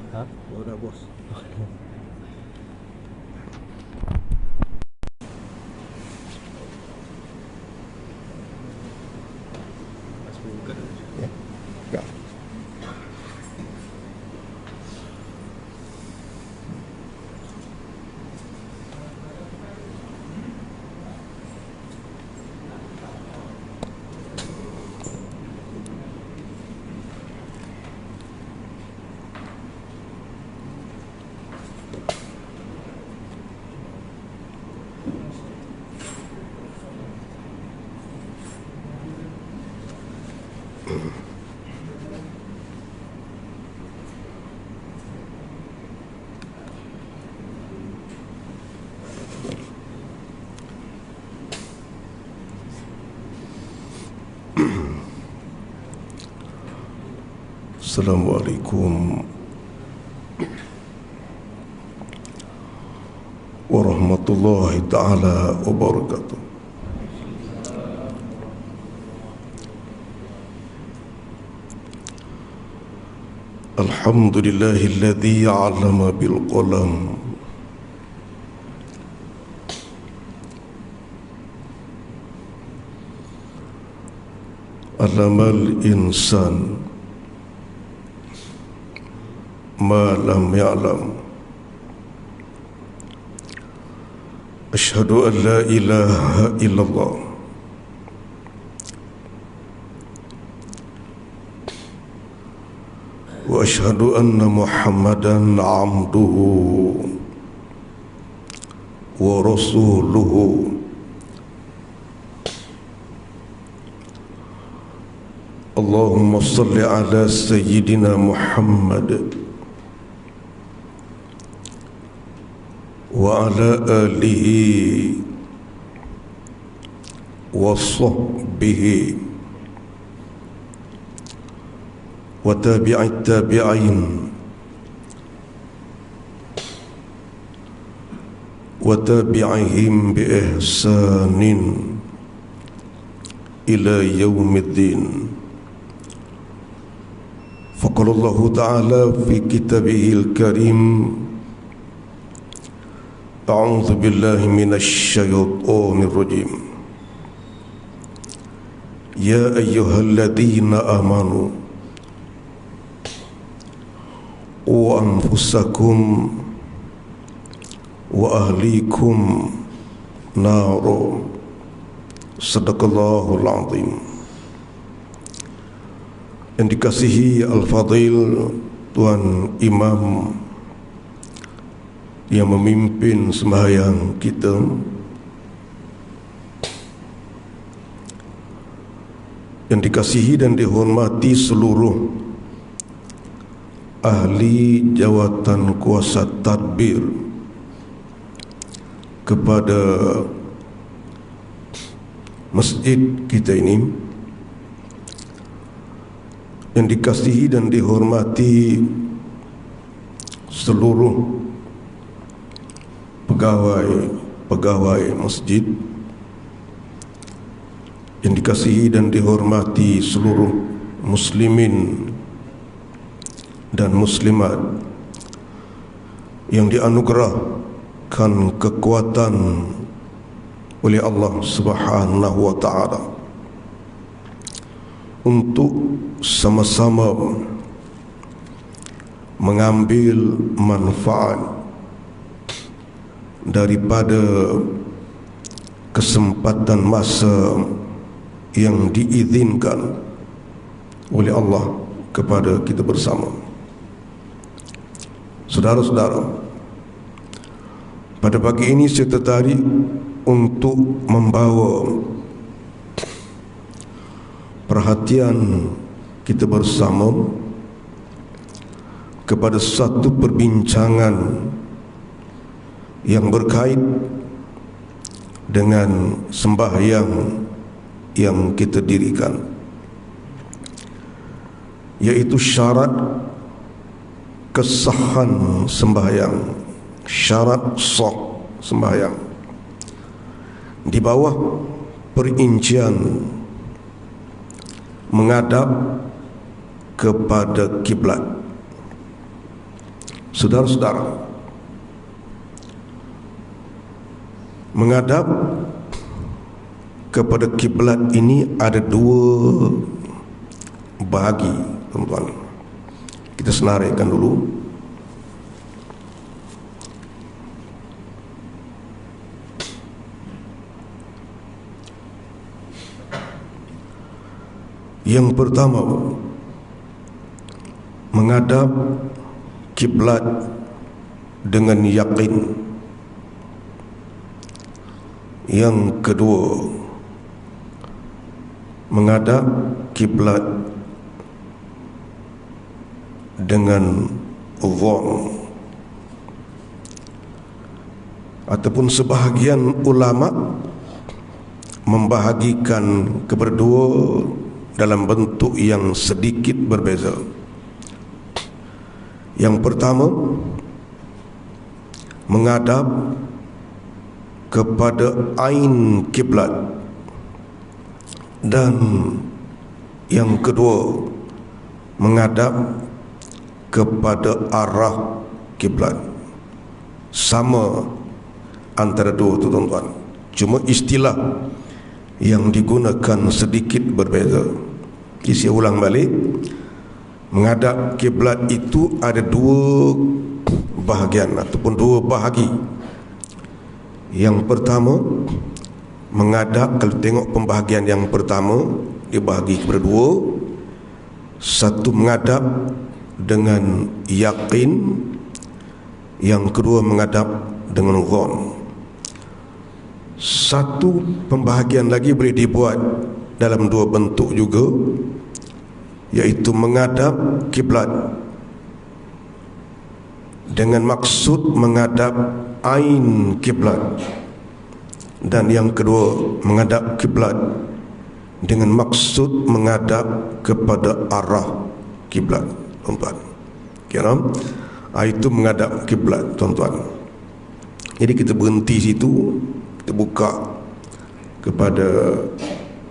Hah? Udah bos. Ya. Enggak. Assalamualaikum warahmatullahi ta'ala wabarakatuh. Alhamdulillahilladzi 'allama bil qalam alamal insan ma lam ya'lam. Asyhadu an la ilaha illallah wa asyhadu anna Muhammadan 'abduhu wa rasuluhu. Allahumma salli ala sayyidina Muhammad wa ala alihi wa sahbihi wa tabi'it tabi'in wa tabi'ihim bi ihsanin ila yaumiddin. Faqala Allah Ta'ala fi kitabihil karim, a'udzu billahi minasy syaithanir rajim. Ya ayyuhalladzina amanu qu anfusakum wa ahlikum naro. Sadaqallahul azim. Yang dikasihi Al-Fadil Tuan Imam yang memimpin sembahyang kita, yang dikasihi dan dihormati seluruh ahli jawatan kuasa tadbir kepada masjid kita ini, yang dikasihi dan dihormati seluruh pegawai masjid, yang dikasihi dan dihormati seluruh muslimin dan muslimat yang dianugerahkan kekuatan oleh Allah Subhanahu wa ta'ala untuk sama-sama mengambil manfaat daripada kesempatan masa yang diizinkan oleh Allah kepada kita bersama. Saudara-saudara, pada pagi ini saya tertarik untuk membawa perhatian kita bersama kepada satu perbincangan yang berkait dengan sembahyang yang kita dirikan, yaitu syarat kesahan sembahyang, syarat sah sembahyang. Di bawah perincian menghadap kepada kiblat. Saudara-saudara, menghadap kepada kiblat ini ada dua bahagi, tuan-tuan. Kita senaraikan dulu. Yang pertama, menghadap kiblat dengan yakin. Yang kedua, menghadap kiblat dengan dhann. Ataupun sebahagian ulama membahagikan kedua dalam bentuk yang sedikit berbeza. Yang pertama, menghadap kepada ain kiblat, dan yang kedua, menghadap kepada arah kiblat. Sama antara dua itu, tuan-tuan, cuma istilah yang digunakan sedikit berbeza. Saya ulang balik. Menghadap kiblat itu ada dua bahagian ataupun dua bahagi. Yang pertama, menghadap, kalau tengok pembahagian yang pertama, dia bahagi kepada dua. Satu, menghadap dengan yakin. Yang kedua, menghadap dengan dhann. Satu pembahagian lagi boleh dibuat dalam dua bentuk juga, iaitu menghadap kiblat dengan maksud menghadap ain kiblat, dan yang kedua, menghadap kiblat dengan maksud menghadap kepada arah kiblat, tuan-tuan. Kira itu menghadap kiblat, tuan-tuan. Jadi kita berhenti situ, kita buka kepada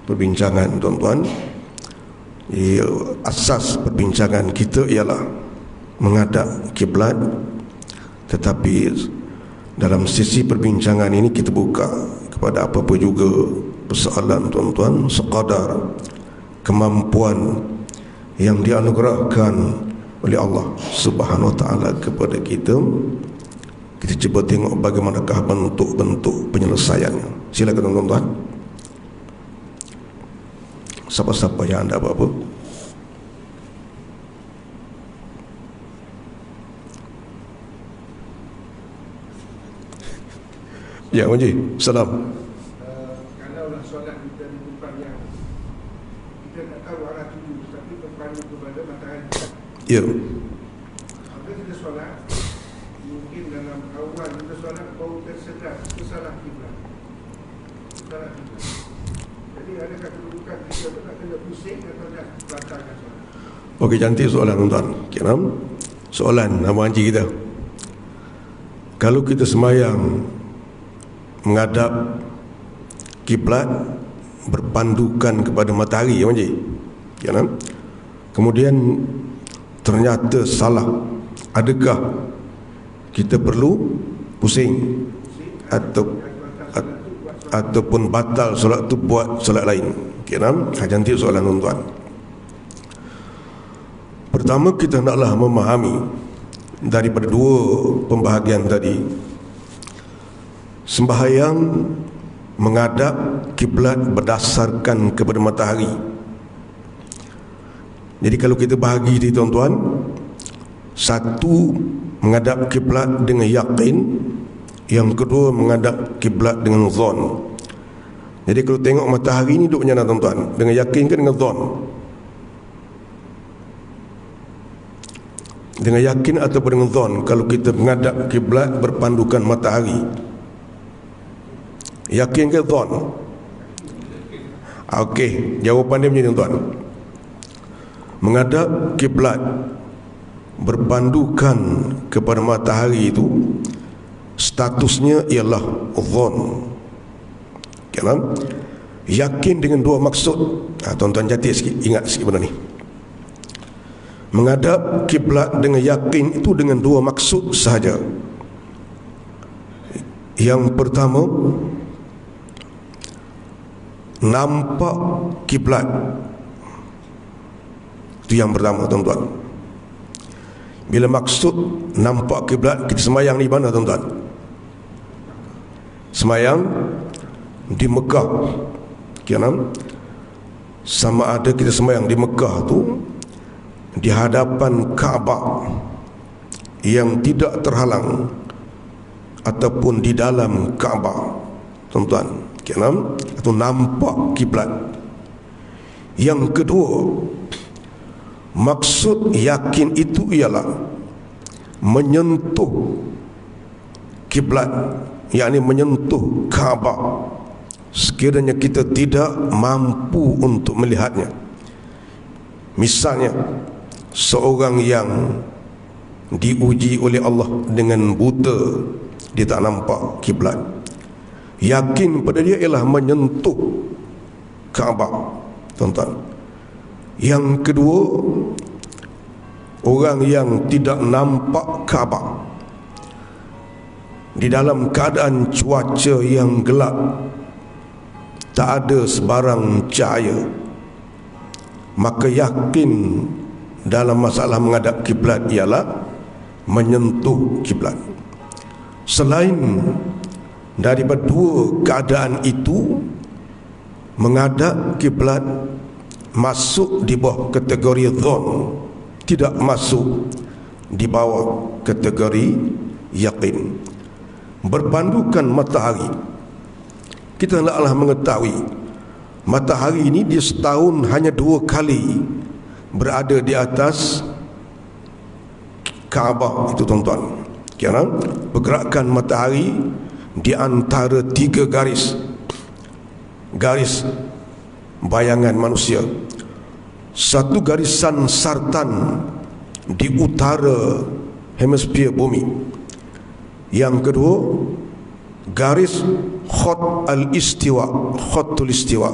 perbincangan, tuan-tuan. Asas perbincangan kita ialah menghadap kiblat, tetapi dalam sesi perbincangan ini kita buka kepada apa-apa juga persoalan, tuan-tuan, sekadar kemampuan yang dianugerahkan oleh Allah Subhanahu Wa Taala kepada kita. Kita cuba tengok bagaimanakah bentuk-bentuk penyelesaiannya. Silakan, tuan-tuan. Siapa-siapa yang ada apa-apa. Ya, Haji, salam. Kalaulah solat kita di tempat yang kita tak tahu arah tuju, tapi berpandu kepada matahari. Ya. Apabila kita solat, mungkin dalam awal kita solat baru tersedar kesalah kiblat. Salah kiblat. Jadi adakah kedudukan kita tak kena pusing atau dah batalkan solat? Okey, cantik soalan, tuan-tuan. Kiram, soalan Abang Haji kita. Kalau kita sembahyang menghadap kiblat berpandukan kepada matahari, Abang Haji, kiram, kemudian ternyata salah, adakah kita perlu pusing ataupun batal solat tu buat solat lain? Kiram, cantik soalan, tuan-tuan. Pertama, kita hendaklah memahami daripada dua pembahagian tadi. Sembahyang menghadap kiblat berdasarkan kepada matahari. Jadi kalau kita bahagi ni, tuan-tuan, satu, menghadap kiblat dengan yakin. Yang kedua, menghadap kiblat dengan dhann. Jadi kalau tengok matahari ni duk macam mana, tuan-tuan? Dengan yakin ke dengan dhann? Dengan yakin ataupun dengan dhann kalau kita menghadap kiblat berpandukan matahari? Yakin ke dhann? Okey, jawapan dia macam ni, tuan-tuan. Menghadap kiblat berpandukan kepada matahari itu statusnya ialah dhann. Kan? Yakin dengan dua maksud. Tuan-tuan, jati sikit, ingat sikit benda ni. menghadap kiblat dengan yakin itu dengan dua maksud sahaja. Yang pertama, nampak kiblat. Itu yang pertama, tuan-tuan. Bila maksud nampak kiblat, kita semayang di mana, tuan-tuan? Semayang di Mekah. Kianam, sama ada kita semayang di Mekah tu di hadapan Kaabah yang tidak terhalang ataupun di dalam Kaabah, tuan-tuan. Kianam, itu nampak kiblat. Yang kedua, maksud yakin itu ialah menyentuh kiblat, yakni menyentuh Kaabah sekiranya kita tidak mampu untuk melihatnya. Misalnya seorang yang diuji oleh Allah dengan buta, dia tak nampak kiblat, yakin pada dia ialah menyentuh Kaabah, tuan-tuan. Yang kedua, orang yang tidak nampak Kaabah di dalam keadaan cuaca yang gelap, tak ada sebarang cahaya, maka yakin dalam masalah menghadap kiblat ialah menyentuh kiblat. Selain daripada dua keadaan itu, menghadap kiblat masuk di bawah kategori dhon, tidak masuk di bawah kategori yakin. Berpandukan matahari, kita hendaklah mengetahui matahari ini dia setahun hanya 2 kali berada di atas Kaabah itu, tuan-tuan. Sekarang pergerakan matahari di antara 3 garis bayangan manusia. Satu garisan sartan di utara hemisfer bumi. Yang kedua, garis khatul istiwa.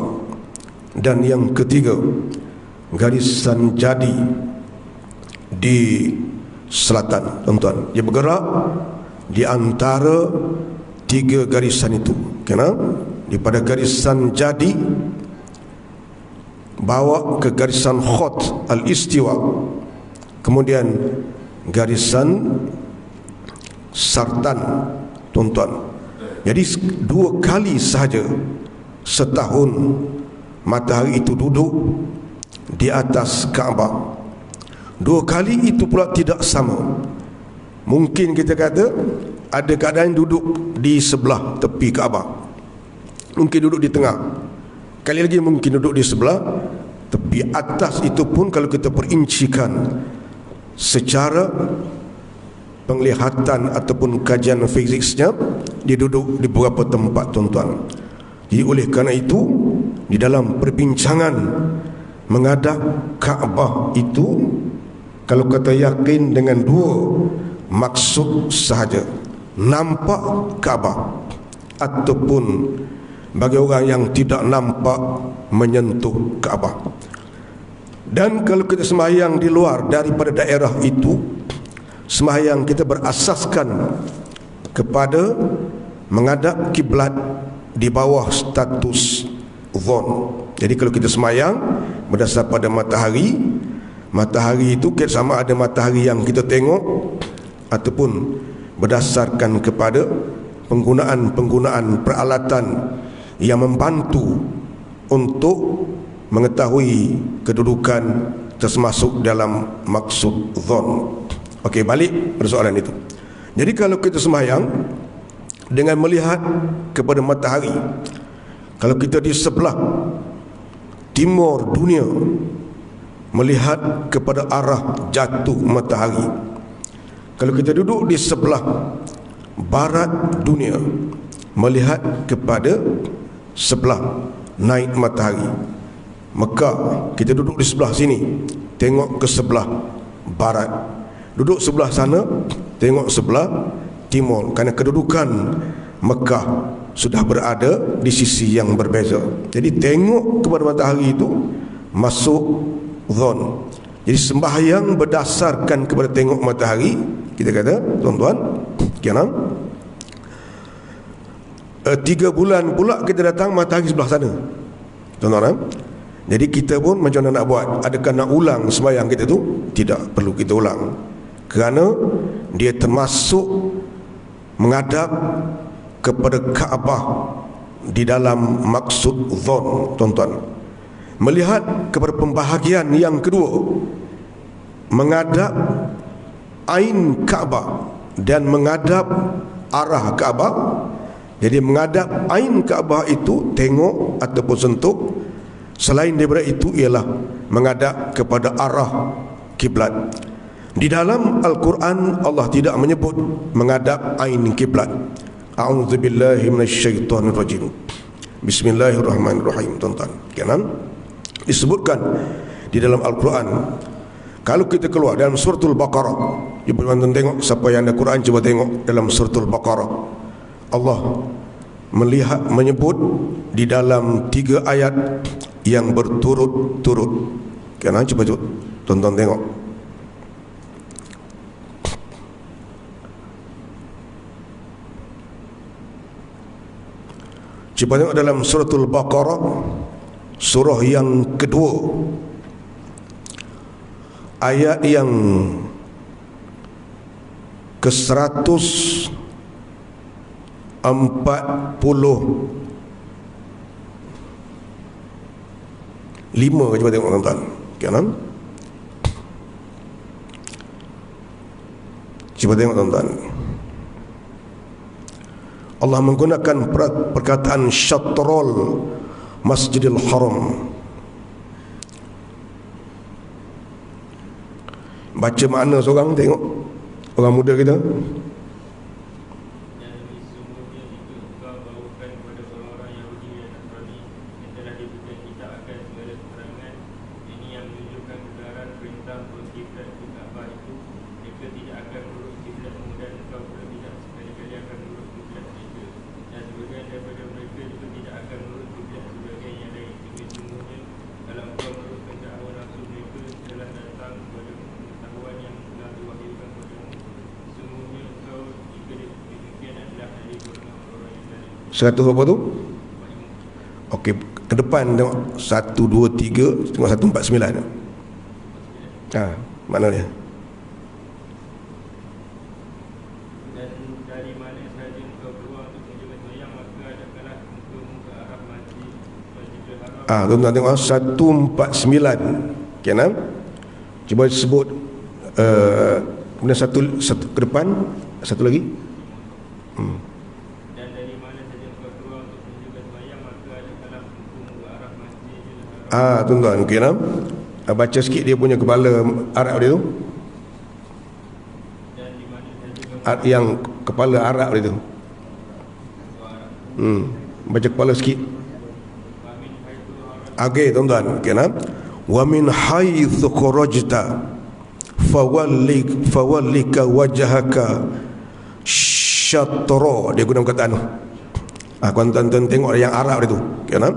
Dan yang ketiga, garisan jadi di selatan, tuan-tuan. Dia bergerak di antara 3 garisan itu. Kenapa? Daripada garisan jadi bawa ke garisan khot al-istiwa, kemudian garisan sartan, tuan-tuan. Jadi 2 kali sahaja setahun matahari itu duduk di atas Kaabah. 2 kali itu pula tidak sama. Mungkin kita kata ada keadaan duduk di sebelah tepi Kaabah, mungkin duduk di tengah, kali lagi mungkin duduk di sebelah tepi. Atas itu pun kalau kita perincikan secara penglihatan ataupun kajian fiziksnya, dia duduk di beberapa tempat, tuan-tuan. Jadi oleh kerana itu, di dalam perbincangan menghadap Kaabah itu, kalau kata yakin dengan 2 maksud sahaja, nampak Kaabah ataupun bagi orang yang tidak nampak menyentuh Kaabah. Dan kalau kita sembahyang di luar daripada daerah itu, sembahyang kita berasaskan kepada menghadap kiblat di bawah status dhon. Jadi kalau kita sembahyang berdasar pada matahari, matahari itu sama ada matahari yang kita tengok ataupun berdasarkan kepada penggunaan peralatan yang membantu untuk mengetahui kedudukan termasuk dalam maksud dhon. Okey, balik pada soalan itu. Jadi kalau kita sembahyang dengan melihat kepada matahari, kalau kita di sebelah timur dunia melihat kepada arah jatuh matahari, kalau kita duduk di sebelah barat dunia melihat kepada sebelah naik matahari, maka kita duduk di sebelah sini tengok ke sebelah barat, duduk sebelah sana tengok sebelah timur, kerana kedudukan Mekah sudah berada di sisi yang berbeza. Jadi tengok kepada matahari itu masuk dhon. Jadi sembahyang berdasarkan kepada tengok matahari, kita kata tuan-tuan, kena 3 bulan pula kita datang matahari sebelah sana, tuan-tuan. Jadi kita pun macam mana nak buat? Adakah nak ulang sembahyang kita tu? Tidak perlu kita ulang, kerana dia termasuk menghadap kepada Kaabah di dalam maksud zon, tuan-tuan. Melihat kepada pembahagian yang kedua, menghadap ain Kaabah dan menghadap arah Kaabah. Jadi menghadap ain Kaabah itu tengok ataupun sentuh. Selain daripada itu ialah menghadap kepada arah kiblat. Di dalam Al-Quran Allah tidak menyebut menghadap ain kiblat. A'udzubillahi minasyaitonirrajim. Bismillahirrahmanirrahim, tuan-tuan. Kanan disebutkan di dalam Al-Quran. Kalau kita keluar dalam suratul Baqarah, cuba tuan-tuan tengok, siapa yang ada Quran cuba tengok dalam suratul Baqarah. Allah menyebut di dalam 3 ayat yang berturut-turut. Kanan cuba tuan-tuan tengok. Cuba tengok dalam suratul Baqarah, surah yang kedua, ayat yang ke-145. Cuba tengok tuan-tuan. Kanan. Cuba tengok tuan-tuan. Allah menggunakan perkataan syatrul Masjidil Haram. Baca makna seorang, tengok orang muda kita. Seratus apa tu? Okey, ke depan tengok 1, 2, 3, tengok 149. Mana dia? Dan dari mana sahaja engkau keluar untuk menjaga sembahyang, maka adakanlah engkau ke arah Masjidil Haram. Tuan-tuan tengok 149. Okey, cuba sebut kemudian satu ke depan, satu lagi. Tuan-tuan, okey nah. Baca sikit dia punya kepala Arab dia tu. Yang kepala Arab dia tu. Baca kepala sikit. Okey tuan-tuan, okey nah. Wa min haitsu kharajta fawallika wajhaka syatra. Dia guna perkataan tu. Tuan-tuan tengok yang Arab dia tu. Okey nah.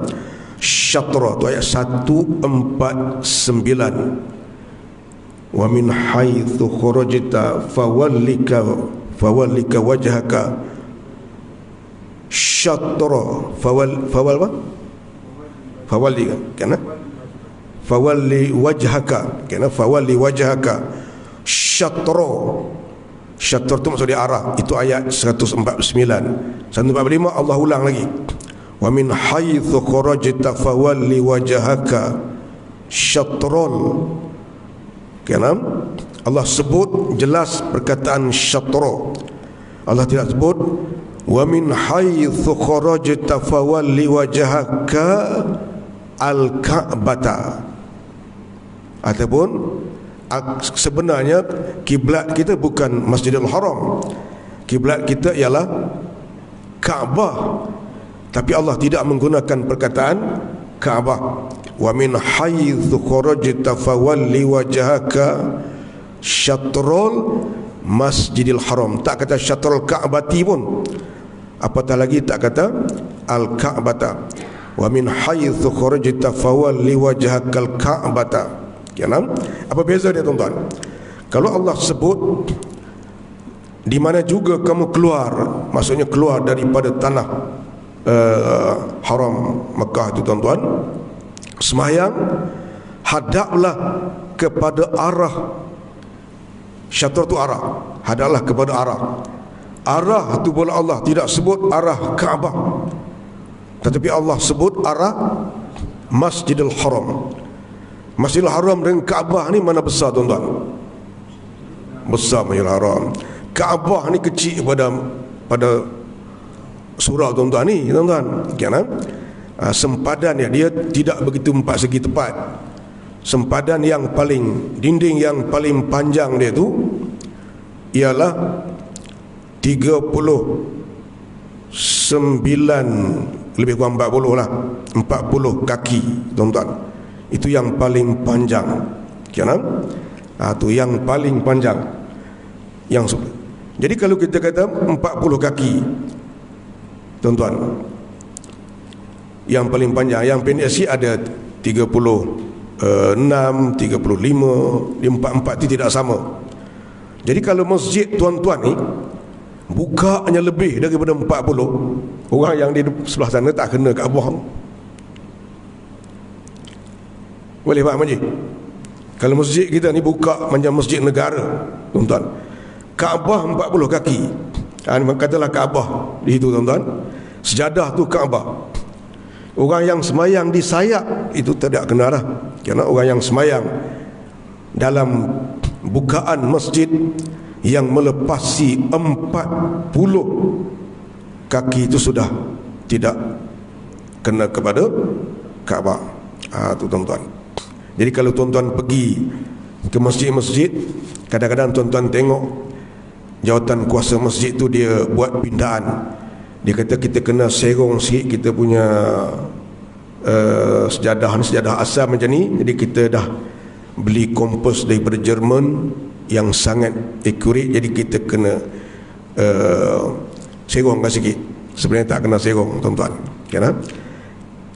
Syatra tu ayat 149. Wa min haitsu kharajta fawallika wajhaka syatra fawal apa? Fawalli kan? Fawalli wajhaka kan? Fawalli wajhaka syatra. Syatra tu maksud dia arah. Itu ayat 149. 145 Allah ulang lagi. Wa min haitsu kharajta fawalli wajhaka syatrul. Kenapa? Allah sebut jelas perkataan syatra. Allah tidak sebut wa min haitsu kharajta fawalli wajhaka al-ka'bata. Ataupun sebenarnya kiblat kita bukan Masjidil Haram. Kiblat kita ialah Kaabah. Tapi Allah tidak menggunakan perkataan Kaabah. Wa min haitsu kharajta fawalli wajhaka syatrul Masjidil Haram. Tak kata syatrul Ka'bati pun. Apatah lagi tak kata al-Ka'bata. Wa min haitsu kharajta fawalli wajhaka al-Ka'bata. Apa beza dia tuan-tuan? Kalau Allah sebut di mana juga kamu keluar, maksudnya keluar daripada tanah haram Mekah itu tuan-tuan, sembahyang hadaplah kepada arah. Syatr itu arah, hadaplah kepada arah. Arah itu pula Allah tidak sebut arah Kaabah, tetapi Allah sebut arah Masjidil Haram. Masjidil Haram dengan Kaabah ni mana besar tuan-tuan? Besar Masjidil Haram. Kaabah ni kecil pada surau tuan-tuan ni, tuan-tuan. Sempadan dia tidak begitu 4 segi tepat. Sempadan yang paling, dinding yang paling panjang dia tu ialah 39, lebih kurang 40 lah, 40 kaki tuan-tuan. Itu yang paling panjang. Itu yang paling panjang. Jadi kalau kita kata 40 kaki tuan-tuan, yang paling panjang, yang pendek sih ada 36, 35, 44 itu tidak sama. Jadi kalau masjid tuan-tuan ni bukanya lebih daripada 40, orang yang di sebelah sana tak kena Kaabah. Boleh faham Haji? Kalau masjid kita ni buka macam masjid negara tuan-tuan, Kaabah 40 kaki, katalah Kaabah di situ tuan-tuan, sejadah tu Kaabah. Orang yang semayang di sayap itu tidak kena lah, kerana orang yang semayang dalam bukaan masjid yang melepasi 40 kaki itu sudah tidak kena kepada Kaabah. Itu tuan-tuan. Jadi kalau tuan-tuan pergi ke masjid-masjid, kadang-kadang tuan-tuan tengok jawatan kuasa masjid tu dia buat pindaan. Dia kata kita kena serong sikit kita punya sejadah asal macam ni. Jadi kita dah beli kompas daripada Jerman yang sangat akurat, jadi kita kena serongkan sikit. Sebenarnya tak kena serong tuan-tuan.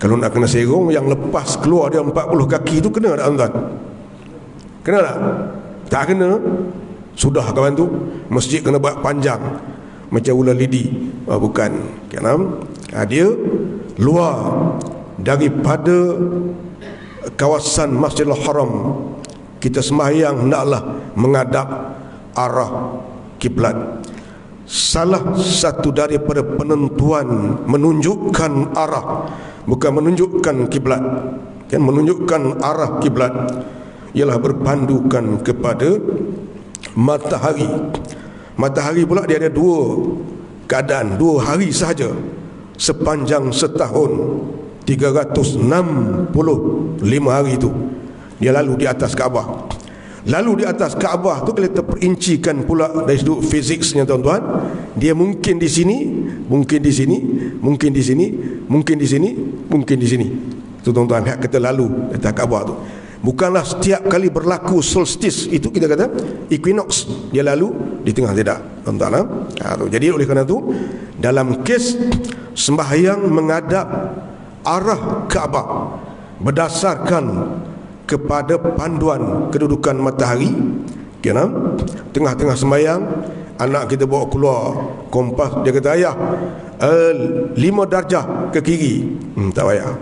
Kalau nak kena serong, yang lepas keluar dia 40 kaki tu kena tak tuan-tuan? Kena tak? Tak kena. Sudah kawan tu, masjid kena buat panjang macam ular lidi. Bukan. Dia luar daripada kawasan Masjidil Haram. Kita sembahyang hendaklah menghadap arah kiblat. Salah satu daripada penentuan menunjukkan arah, bukan menunjukkan kiblat, menunjukkan arah kiblat, ialah berpandukan kepada matahari. Matahari pula dia ada dua keadaan, 2 hari sahaja sepanjang setahun, 365 hari itu dia lalu di atas Kaabah. Lalu di atas Kaabah tu kalau kita perincikan pula dari sudut fiziksnya tuan-tuan, dia mungkin di sini, mungkin di sini, mungkin di sini, mungkin di sini, mungkin di sini. Tu tuan-tuan, hak kita lalu di atas Kaabah tu. Bukanlah setiap kali berlaku solstice itu kita kata equinox dia lalu di tengah, tidak tuan-tuan. Jadi oleh kerana itu dalam kes sembahyang menghadap arah Kaabah berdasarkan kepada panduan kedudukan matahari, tengah-tengah sembahyang anak kita bawa keluar kompas, dia kata ayah 5 darjah ke kiri, tak payah.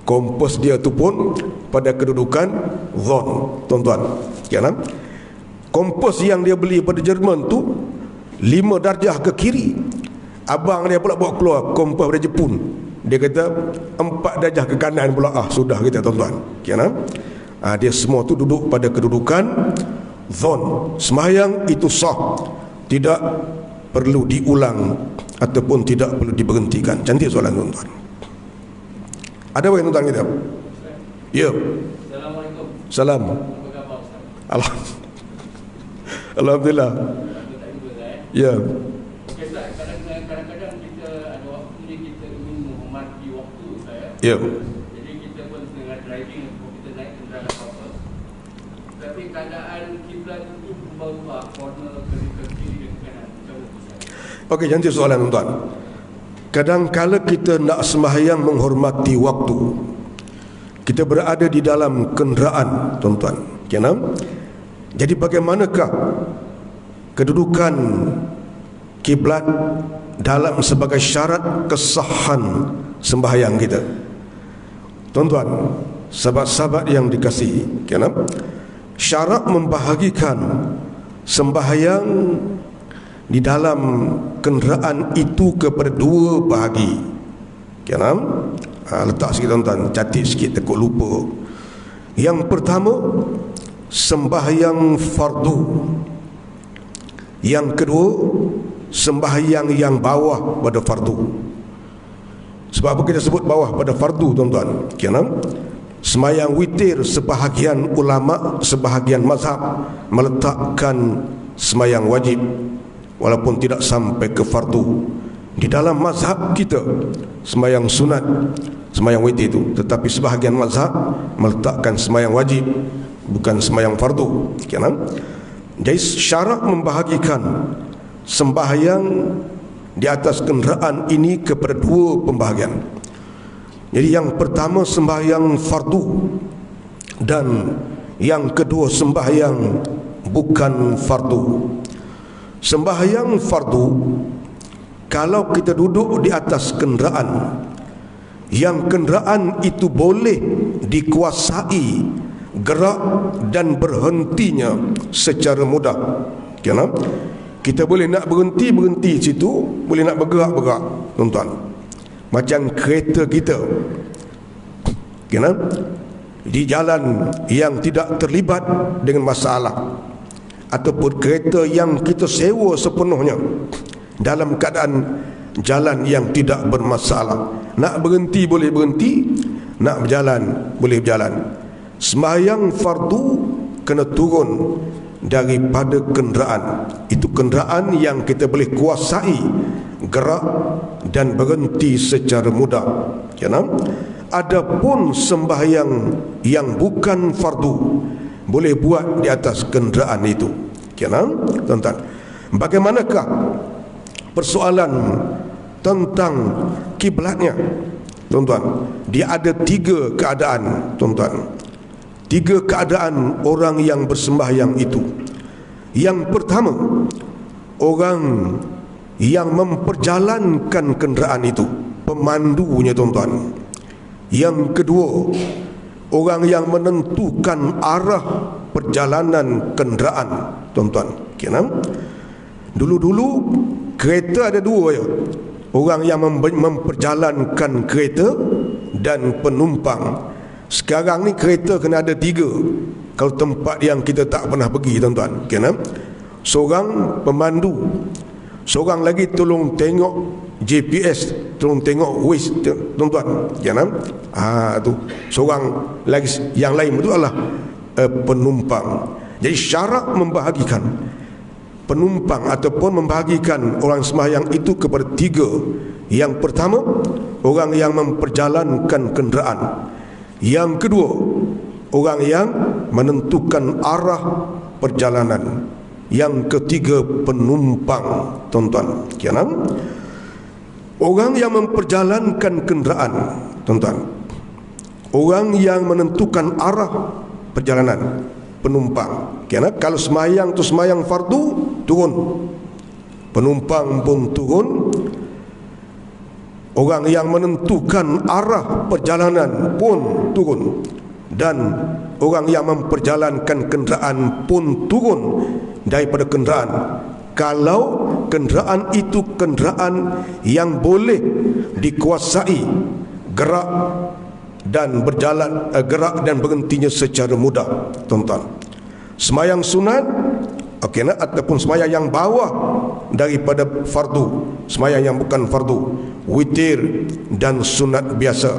Kompas dia tu pun pada kedudukan zon tuan-tuan. Kompas yang dia beli pada Jerman tu 5 darjah ke kiri. Abang dia pula bawa keluar kompas dari Jepun, dia kata 4 darjah ke kanan pula. Sudah kita tuan-tuan. Dia semua tu duduk pada kedudukan zon. Sembahyang itu sah, tidak perlu diulang ataupun tidak perlu diberhentikan. Cantik soalan tuan-tuan. Ada apa yang tuan-tuan kita? Ya. Assalamualaikum. Salam. Apa khabar Ustaz? Alhamdulillah. Ya. Okey Ustaz, kadang-kadang kita ada waktu ni kita ingin menghormati waktu saya. Ya. Jadi kita pun tengah driving atau kita naik kenderaan apa-apa. Tapi keadaan kiblat itu berubah-ubah, corner ke kiri dan kanan. Macam mana Ustaz? Okey, cantik soalan tuan-tuan. Kadang-kala kita nak sembahyang menghormati waktu, kita berada di dalam kenderaan tuan-tuan, Jadi bagaimanakah kedudukan kiblat dalam sebagai syarat kesahan sembahyang kita? Tuan-tuan, sahabat-sahabat yang dikasihi, syarat membahagikan sembahyang di dalam kenderaan itu kepada dua bahagi. Letak sikit tuan-tuan, catat sikit takut lupa. Yang pertama, sembahyang fardu. Yang kedua, sembahyang yang bawah pada fardu. Sebab apa kita sebut bawah pada fardu, tuan-tuan? Sembahyang witir, sebahagian ulama, sebahagian mazhab meletakkan sembahyang wajib walaupun tidak sampai ke fardu. Di dalam mazhab kita sembahyang sunat, sembahyang witir itu, tetapi sebahagian mazhab meletakkan sembahyang wajib, bukan sembahyang fardu. Jadi syarat membahagikan sembahyang di atas kenderaan ini kepada dua pembahagian. Jadi yang pertama sembahyang fardu, dan yang kedua sembahyang bukan fardu. Sembahyang fardu, kalau kita duduk di atas kenderaan yang kenderaan itu boleh dikuasai gerak dan berhentinya secara mudah. Kita boleh nak berhenti situ, boleh nak bergerak, tuan-tuan. Macam kereta kita, di jalan yang tidak terlibat dengan masalah, ataupun kereta yang kita sewa sepenuhnya dalam keadaan jalan yang tidak bermasalah. Nak berhenti boleh berhenti, nak berjalan boleh berjalan. Sembahyang fardu kena turun daripada kenderaan. Itu kenderaan yang kita boleh kuasai gerak dan berhenti secara mudah. Adapun sembahyang yang bukan fardu boleh buat di atas kenderaan itu. Tuan-tuan, bagaimanakah persoalan tentang kiblatnya? Tuan-tuan, dia ada tiga keadaan, tuan-tuan. Tiga keadaan orang yang bersembahyang itu. Yang pertama, orang yang memperjalankan kenderaan itu, pemandunya, tuan-tuan. Yang kedua, orang yang menentukan arah perjalanan kenderaan, tuan-tuan. Dulu-dulu kereta ada dua ya. Orang yang memperjalankan kereta dan penumpang. Sekarang ni kereta kena ada tiga. Kalau tempat yang kita tak pernah pergi, tuan-tuan, seorang pemandu, seorang lagi tolong tengok GPS, tolong tengok Waze, tuan-tuan. Tu seorang lagi, yang lain itu adalah penumpang. Jadi syarat membahagikan penumpang ataupun membahagikan orang sembahyang itu kepada tiga. Yang pertama, orang yang memperjalankan kenderaan. Yang kedua, orang yang menentukan arah perjalanan. Yang ketiga, penumpang, tuan-tuan. Orang yang memperjalankan kenderaan, tuan-tuan. Orang yang menentukan arah perjalanan, penumpang. Kalau semayang tu semayang fardu, turun. Penumpang pun turun. Orang yang menentukan arah perjalanan pun turun. Dan orang yang memperjalankan kenderaan pun turun daripada kenderaan. Kalau kenderaan itu kenderaan yang boleh dikuasai gerak dan berjalan, gerak dan berhentinya secara mudah, tuan-tuan. Semayang sunat, ataupun semayang yang bawah daripada fardu, semayang yang bukan fardu, witir dan sunat biasa.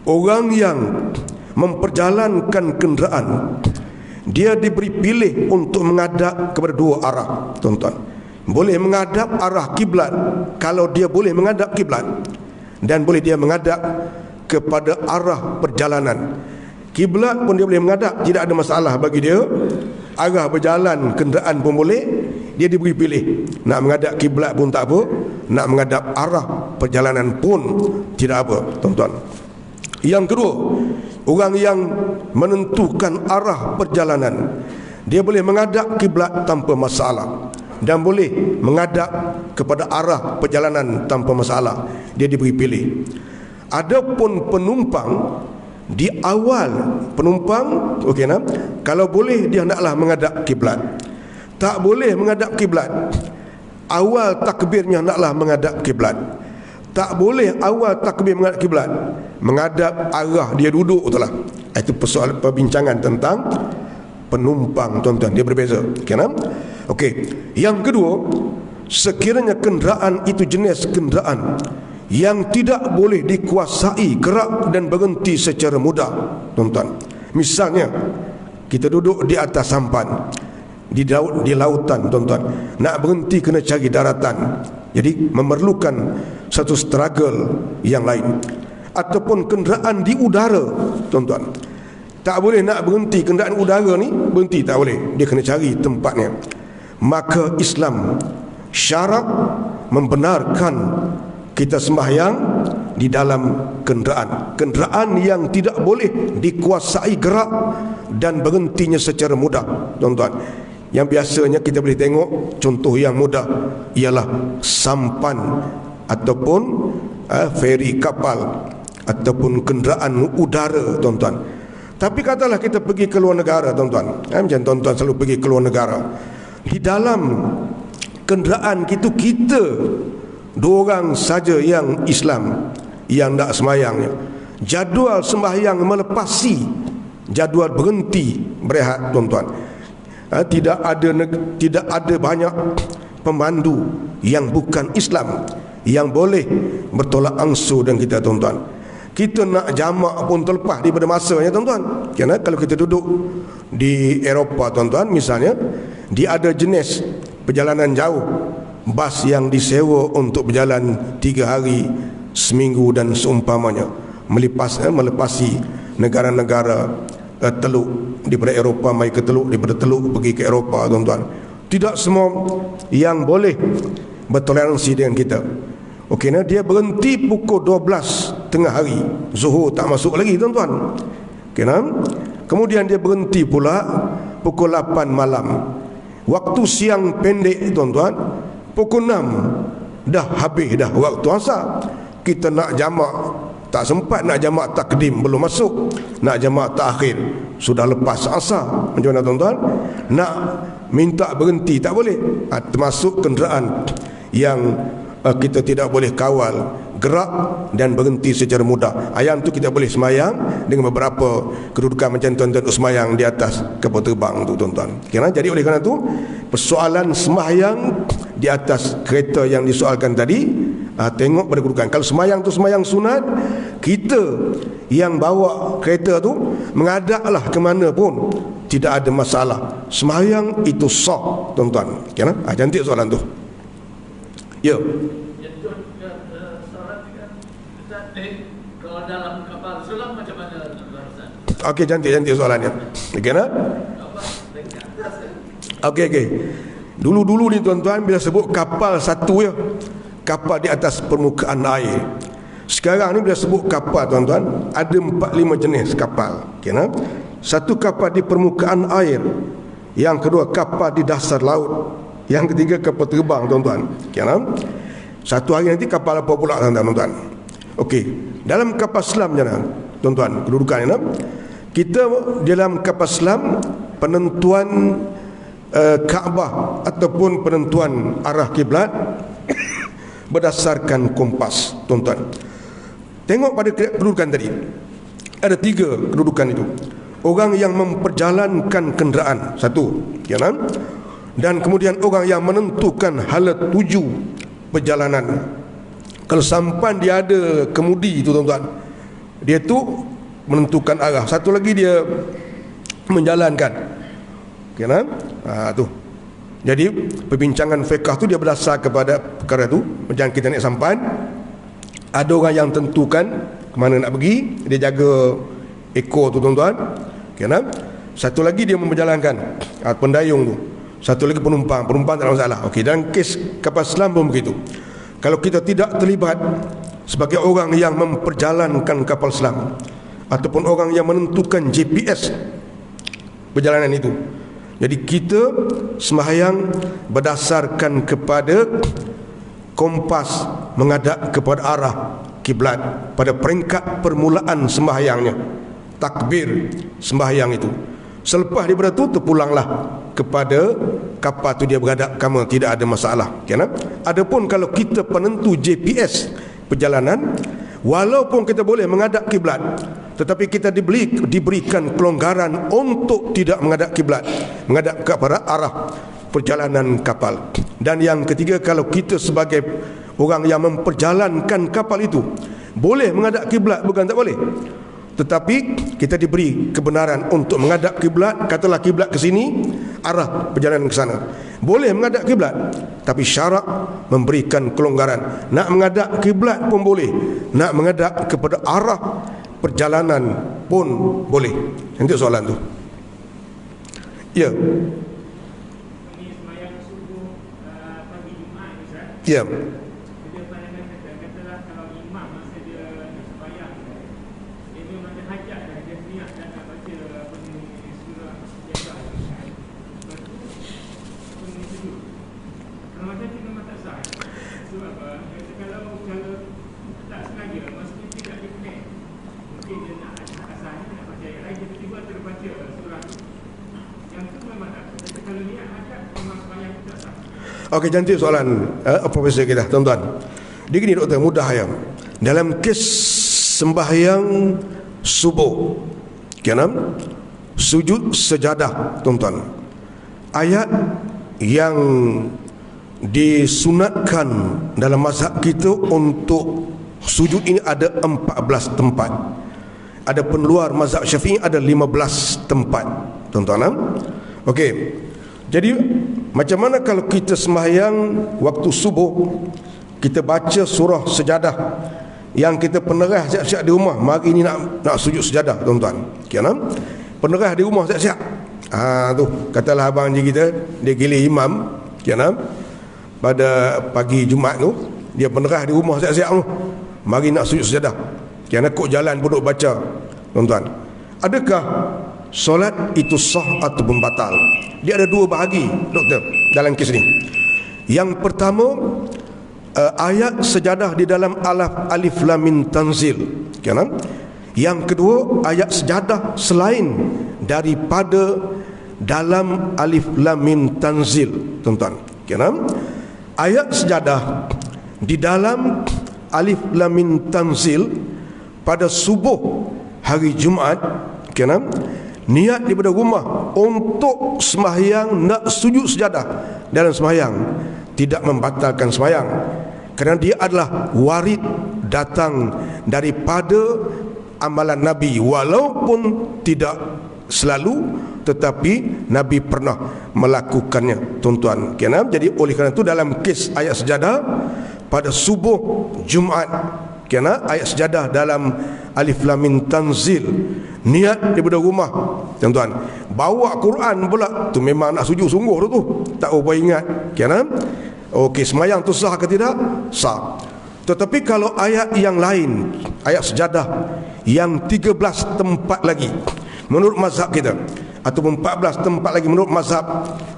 Orang yang memperjalankan kenderaan, dia diberi pilih untuk menghadap kepada dua arah, tuan-tuan. Boleh menghadap arah kiblat kalau dia boleh menghadap kiblat, dan boleh dia menghadap kepada arah perjalanan. Kiblat pun dia boleh menghadap, tidak ada masalah bagi dia. Arah berjalan kenderaan pun boleh. Dia diberi pilih, nak menghadap kiblat pun tak apa, nak menghadap arah perjalanan pun tidak apa, tuan-tuan. Yang kedua, Orang yang menentukan arah perjalanan, dia boleh menghadap kiblat tanpa masalah dan boleh menghadap kepada arah perjalanan tanpa masalah. Dia diberi pilih. Adapun penumpang, di awal penumpang, kalau boleh dia hendaklah menghadap kiblat. Tak boleh menghadap kiblat, awal takbirnya hendaklah menghadap kiblat. Tak boleh awal takbir menghadap kiblat, menghadap arah dia duduk itulah. Itu persoalan perbincangan tentang penumpang, tuan-tuan, dia berbeza. Okey. Yang kedua, sekiranya kenderaan itu jenis kenderaan yang tidak boleh dikuasai gerak dan berhenti secara mudah, tuan-tuan. Misalnya kita duduk di atas sampan di lautan, tuan-tuan, nak berhenti kena cari daratan, jadi memerlukan satu struggle yang lain. Ataupun kenderaan di udara, tuan-tuan, tak boleh nak berhenti kenderaan udara ni, berhenti tak boleh, dia kena cari tempatnya. Maka Islam syarak membenarkan kita sembahyang di dalam kenderaan yang tidak boleh dikuasai gerak dan berhentinya secara mudah, tuan-tuan. Yang biasanya kita boleh tengok contoh yang mudah ialah sampan ataupun feri kapal ataupun kenderaan udara, tuan-tuan. Tapi katalah kita pergi ke luar negara, tuan-tuan, macam tuan-tuan selalu pergi ke luar negara, di dalam kenderaan itu kita dua orang saja yang Islam yang tak sembahyangnya. Jadual sembahyang melepasi jadual berhenti berehat, tuan-tuan. Tidak ada banyak pemandu yang bukan Islam yang boleh bertolak ansur dengan kita, tuan-tuan. Kita nak jamak pun terlepas daripada masanya, tuan-tuan. Kerana kalau kita duduk di Eropah, tuan-tuan, misalnya, dia ada jenis perjalanan jauh, bas yang disewa untuk berjalan 3 hari, seminggu dan seumpamanya, melepasi negara-negara teluk daripada Eropah mai ke teluk, daripada teluk pergi ke Eropah, tuan-tuan. Tidak semua yang boleh bertoleransi dengan kita. Okey, nah, dia berhenti pukul 12 tengah hari, zuhur tak masuk lagi, tuan-tuan. Okey, nah, kemudian dia berhenti pula pukul 8 malam. Waktu siang pendek, tuan-tuan, pukul 6 dah habis dah waktu asar. Kita nak jamak tak sempat, nak jamak takdim belum masuk, nak jamak takhir sudah lepas asar. Macam mana, tuan-tuan? Nak minta berhenti tak boleh. Termasuk kenderaan yang kita tidak boleh kawal gerak dan berhenti secara mudah. Ayam tu kita boleh semayang dengan beberapa kedudukan macam tuan-tuan semayang di atas kapal terbang tu, tuan-tuan. Jadi oleh kerana tu, persoalan semayang di atas kereta yang disoalkan tadi, tengok pada kedudukan. Kalau semayang tu semayang sunat, kita yang bawa kereta tu menghadaplah ke mana pun, tidak ada masalah. Semayang itu sah, tuan-tuan. Cantik soalan tu. Ya. Kalau dalam kapal selam macam mana? Okey, cantik soalannya. Okey. Dulu ni, tuan-tuan, bila sebut kapal satu, ya, kapal di atas permukaan air. Sekarang ni bila sebut kapal, tuan-tuan, ada 4-5 jenis kapal. Satu kapal di permukaan air, yang kedua kapal di dasar laut, yang ketiga kapal terbang, tuan-tuan. Satu hari nanti kapal apa pula, tuan-tuan? Okey, dalam kapal selam, tuan-tuan, kedudukannya, kita dalam kapal selam, penentuan Kaabah ataupun penentuan arah kiblat berdasarkan kompas, tuan-tuan. Tengok pada kedudukan tadi, ada 3 kedudukan itu. Orang yang memperjalankan kenderaan, satu, dan kemudian orang yang menentukan hala tuju perjalanan. Kalau sampan dia ada kemudi itu, tuan-tuan, dia tu menentukan arah. Satu lagi dia menjalankan. Tu. Jadi perbincangan fiqh tu dia berdasar kepada perkara tu. Macam kita naik sampan, ada orang yang tentukan ke mana nak pergi, dia jaga ekor tu, tuan-tuan. Satu lagi dia memperjalankan, pendayung tu. Satu lagi penumpang tak ada masalah. Okey, dan kes kapal selam pun begitu. Kalau kita tidak terlibat sebagai orang yang memperjalankan kapal selam, ataupun orang yang menentukan GPS perjalanan itu. Jadi kita sembahyang berdasarkan kepada kompas menghadap kepada arah kiblat pada peringkat permulaan sembahyangnya, takbir sembahyang itu. Selepas daripada itu terpulanglah kepada kapal tu dia berhadap kamu, tidak ada masalah. Adapun kalau kita penentu GPS perjalanan, walaupun kita boleh menghadap kiblat, tetapi kita diberikan kelonggaran untuk tidak menghadap kiblat, menghadap kepada arah perjalanan kapal. Dan yang ketiga, kalau kita sebagai orang yang memperjalankan kapal itu boleh menghadap kiblat, bukan tak boleh, tetapi kita diberi kebenaran untuk menghadap kiblat. Katalah kiblat ke sini, arah perjalanan ke sana, boleh menghadap kiblat, tapi syarak memberikan kelonggaran. Nak menghadap kiblat pun boleh, nak menghadap kepada arah perjalanan pun boleh. Nanti soalan tu. Ya. Ya. Okey, cantik soalan profesor kita, tuan-tuan. Dia gini doktor, mudah ya. Dalam kes sembahyang subuh, keenam, sujud sejadah, tuan-tuan. Ayat yang disunatkan dalam mazhab kita untuk sujud ini ada 14 tempat. Ada peluar mazhab Syafi'i ada 15 tempat, tuan-tuan. Okey. Jadi macam mana kalau kita sembahyang waktu subuh, kita baca surah sejadah yang kita penerah siap-siap di rumah. Mari ni nak sujud sejadah, tuan-tuan. Kenapa? Penerah di rumah siap-siap. Tu katalah abang je kita, dia gilir imam, kenapa? Pada pagi Jumaat tu, dia penerah di rumah siap-siap tu. Mari nak sujud sejadah. Kenapa kok jalan duduk baca, tuan-tuan? Adakah solat itu sah ataupun batal? Dia ada dua bahagi, doktor, dalam kes ni. Yang pertama, ayat sejadah di dalam alif lam mim tanzil. Kenapa? Yang kedua, ayat sejadah selain daripada dalam alif lam mim tanzil, tuan-tuan. Kenapa? Ayat sejadah di dalam alif lam mim tanzil pada subuh hari Jumaat, kenapa? Niat daripada rumah untuk sembahyang nak sujud sejadah dalam sembahyang tidak membatalkan sembahyang, kerana dia adalah warid datang daripada amalan Nabi, walaupun tidak selalu, tetapi Nabi pernah melakukannya, tuan-tuan. Kenapa? Jadi oleh kerana itu dalam kes ayat sejadah pada subuh Jumaat, kerana ayat sejadah dalam alif lam mim tanzil, niat daripada rumah, tuan-tuan. Bawa Quran pula, tu memang nak sujud sungguh tu, tak apa ingat. Kerana okey, semayang tu sah ke tidak? Sah. Tetapi kalau ayat yang lain, ayat sejadah yang 13 tempat lagi menurut mazhab kita, ataupun 14 tempat lagi menurut mazhab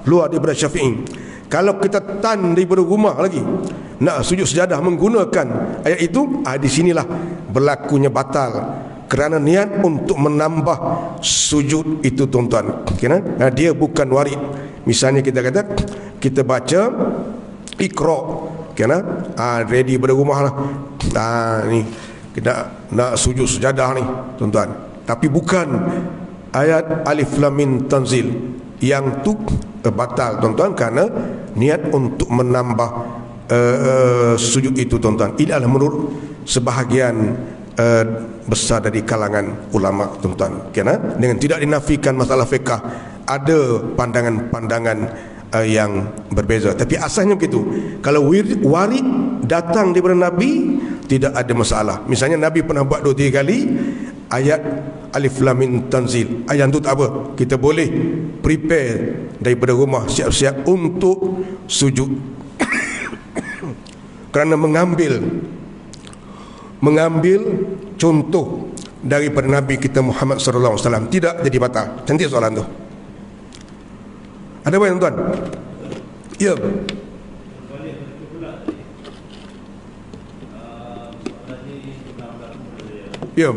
luar daripada Syafi'i, kalau kita tan daripada rumah lagi nak sujud sejadah menggunakan ayat itu, di sinilah berlakunya batal, kerana niat untuk menambah sujud itu, tuan-tuan. Nah, dia bukan warid. Misalnya kita kata kita baca Iqra, ready pada rumah lah, ni kita nak sujud sejadah ni, tuan-tuan, tapi bukan ayat alif lam mim tanzil, yang tu batal, tuan-tuan, kerana niat untuk menambah sujud itu, tuan-tuan. Ini adalah menurut sebahagian besar dari kalangan ulama, tuan-tuan. Kerana dengan tidak dinafikan masalah fiqh, ada pandangan-pandangan yang berbeza, tapi asalnya begitu. Kalau warid datang daripada Nabi, tidak ada masalah. Misalnya Nabi pernah buat 2-3 kali ayat alif lam mim tanzil, ayat itu tak apa, kita boleh prepare daripada rumah, siap-siap untuk sujud. Kerana mengambil contoh daripada Nabi kita Muhammad sallallahu alaihi wasallam. Tidak jadi batal. Cantik soalan tu. Ada apa tuan? Ya. Ya.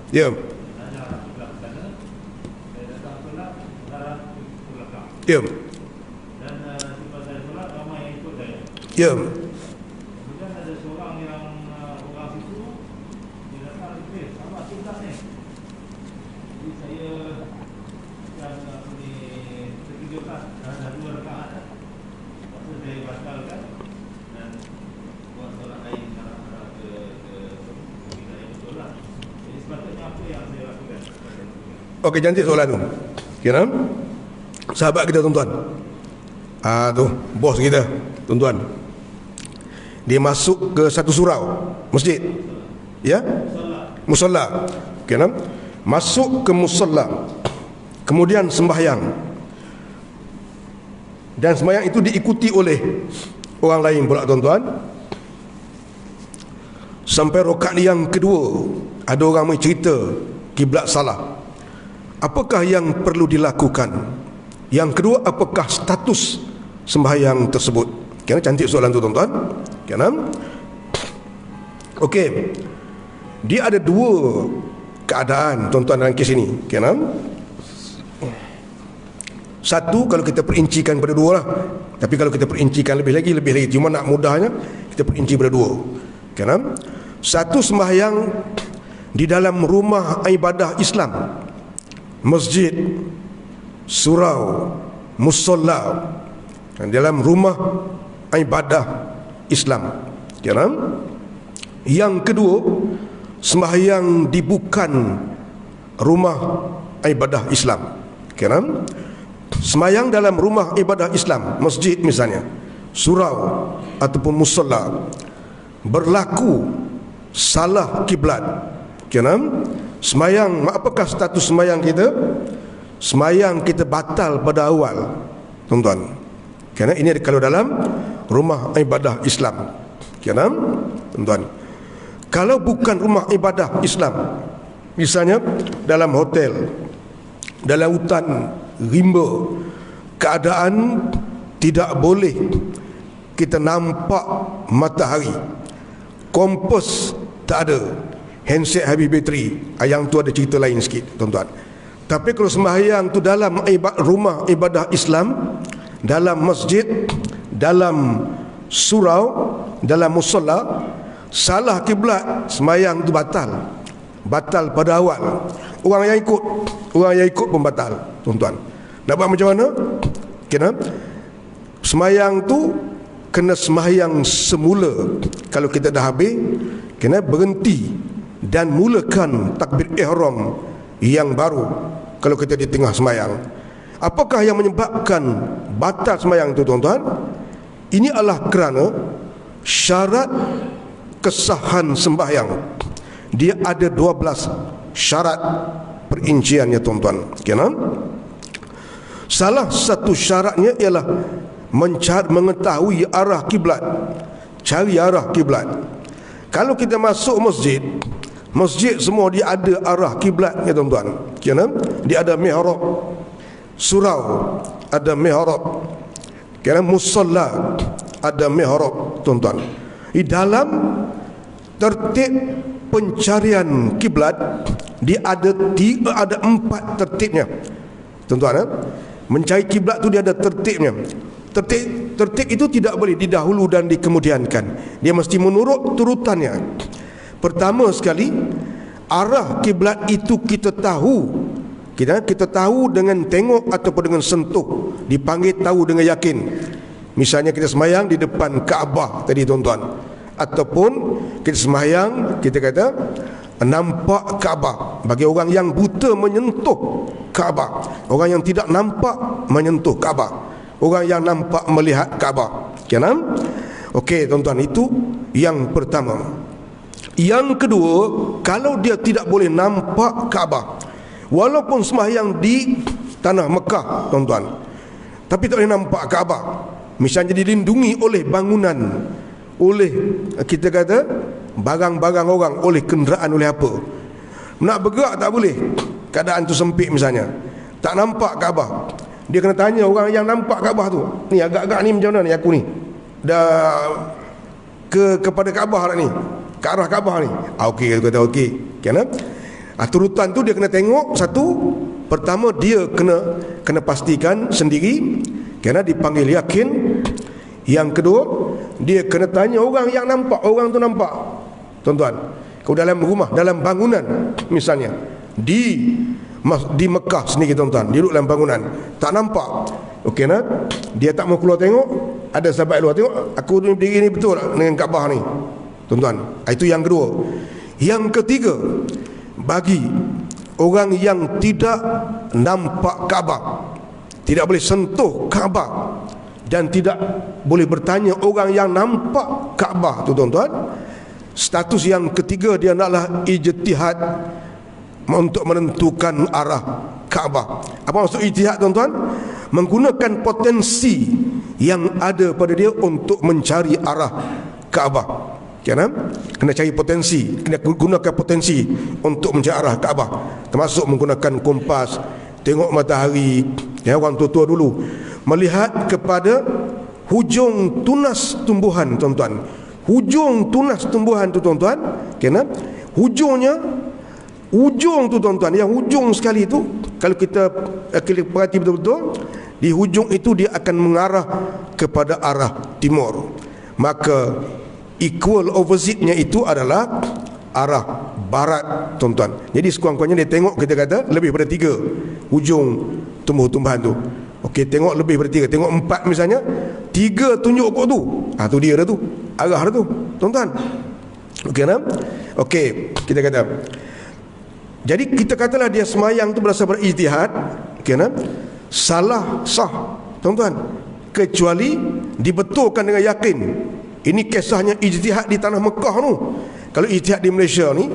Ya. Ya. Ya. Kemudian ada seorang yang orang situ dia datang sama kiblat ni. Jadi saya yang ni terkejutkan ada 2 rakaat. Lepas tu saya batalkan dan buat solat lain arah ke kiblat yang betul lah. Jadi sepatutnya apa yang saya lakukan? Okey, cantik soalan tu. Kira sahabat kita tuan-tuan. Tu bos kita tuan-tuan. Dia masuk ke satu surau masjid, ya, musalla. Okey, masuk ke musalla, kemudian sembahyang, dan sembahyang itu diikuti oleh orang lain pula tuan-tuan. Sampai rakaat yang kedua ada orang mencerita kiblat salah. Apakah yang perlu dilakukan? Yang kedua, apakah status sembahyang tersebut? Kena cantik soalan tu tuan-tuan. Kena. Okey. Dia ada 2 keadaan tuan-tuan dalam kes ini. Kena. Satu, kalau kita perincikan pada 2 lah. Tapi kalau kita perincikan lebih lagi. Cuma nak mudahnya kita perinci pada 2. Kena. Satu, sembahyang di dalam rumah ibadah Islam, masjid, surau, musalla, dalam rumah ibadah Islam. Kira. Yang kedua, sembahyang di bukan rumah ibadah Islam. Kira. Sembahyang dalam rumah ibadah Islam, masjid misalnya, surau ataupun musalla, berlaku salah kiblat. Kira. Sembahyang, apakah status sembahyang kita? Sembahyang kita batal pada awal, tuan-tuan. Kerana ini kalau dalam rumah ibadah Islam. Kerana, tuan-tuan, kalau bukan rumah ibadah Islam, misalnya dalam hotel, dalam hutan rimba, keadaan tidak boleh kita nampak matahari, kompos tak ada, handset habis bateri. Yang tu ada cerita lain sikit, tuan-tuan. Tapi kalau sembahyang tu dalam rumah ibadah Islam, dalam masjid, dalam surau, dalam musalla, salah kiblat, sembahyang tu batal. Batal pada awal. Orang yang ikut pun batal, tuan-tuan. Nak buat macam mana? Kena sembahyang tu kena sembahyang semula. Kalau kita dah habis, kena berhenti dan mulakan takbir ihram yang baru kalau kita di tengah sembahyang. Apakah yang menyebabkan batal sembahyang itu, tuan-tuan? Ini adalah kerana syarat kesahan sembahyang. Dia ada 12 syarat perinciannya, tuan-tuan. Kena? Salah satu syaratnya ialah mengetahui arah kiblat. Cari arah kiblat. Kalau kita masuk masjid, masjid semua dia ada arah kiblatnya, tuan-tuan. Kena? Dia ada mihrab. Surau ada mihrab. Kena? Musalla ada mihrab, tuan-tuan. Di dalam tertib pencarian kiblat dia ada 4 tertibnya, tuan-tuan. Mencari kiblat tu dia ada tertibnya. Tertib itu tidak boleh didahulu dan dikemudiankan. Dia mesti menurut turutannya. Pertama sekali, arah kiblat itu kita tahu. Kita tahu dengan tengok ataupun dengan sentuh. Dipanggil tahu dengan yakin. Misalnya kita sembahyang di depan Kaabah tadi, tuan-tuan. Ataupun kita sembahyang, kita kata nampak Kaabah. Bagi orang yang buta menyentuh Kaabah. Orang yang tidak nampak menyentuh Kaabah. Orang yang nampak melihat Kaabah. Kenal? Okey, tuan-tuan, itu yang pertama. Yang kedua, kalau dia tidak boleh nampak Kaabah, walaupun sembahyang di tanah Mekah, tuan-tuan, tapi tak boleh nampak Kaabah, misalnya dilindungi oleh bangunan, oleh kita kata barang-barang orang, oleh kenderaan, oleh apa. Nak bergerak tak boleh, keadaan tu sempit misalnya, tak nampak Kaabah. Dia kena tanya orang yang nampak Kaabah tu, ni agak-agak ni macam mana ni aku ni, dah kepada Kaabah dah ni, ke arah Kaabah ni. Okey, dia kata okey. Kena turutan tu dia kena tengok. Satu, pertama dia kena pastikan sendiri, kena dipanggil yakin. Yang kedua, dia kena tanya orang yang nampak. Orang tu nampak, tuan-tuan, kalau dalam rumah, dalam bangunan misalnya, di Mekah sendiri, tuan-tuan, dia duduk dalam bangunan, tak nampak. Okey, nah, dia tak mau keluar tengok. Ada sahabat luar tengok, aku berdiri ni betul dengan Kaabah ni, tuan-tuan. Itu yang kedua. Yang ketiga, bagi orang yang tidak nampak Kaabah, tidak boleh sentuh Kaabah, dan tidak boleh bertanya orang yang nampak Kaabah tu, tuan-tuan, status yang ketiga dia naklah ijtihad untuk menentukan arah Kaabah. Apa maksud ijtihad, tuan-tuan? Menggunakan potensi yang ada pada dia untuk mencari arah Kaabah. Kena cari potensi, kena gunakan potensi untuk mencari arah Kaabah, termasuk menggunakan kompas, tengok matahari. Orang tua-tua dulu melihat kepada hujung tunas tumbuhan, tuan-tuan. Hujung tunas tumbuhan tu, tuan-tuan, ujung tu, tuan-tuan, yang hujung sekali tu, kalau kita perhati betul-betul, di hujung itu dia akan mengarah kepada arah timur. Maka equal opposite-nya itu adalah arah barat, tuan-tuan. Jadi sekurang-kurangnya dia tengok, kita kata lebih pada 3 hujung tumbuh-tumbuhan tu. Okey, tengok lebih pada 3, tengok 4 misalnya, 3 tunjuk kok tu. Tu dia dah tu, arah dah tu, tuan-tuan. Okey, nah? Okey, kita kata, jadi kita katalah dia semayang tu berdasarkan ijtihad, okey, nah? Salah sah, tuan-tuan, kecuali dibetulkan dengan yakin. Ini kisahnya ijtihad di tanah Mekah tu. Kalau ijtihad di Malaysia ni,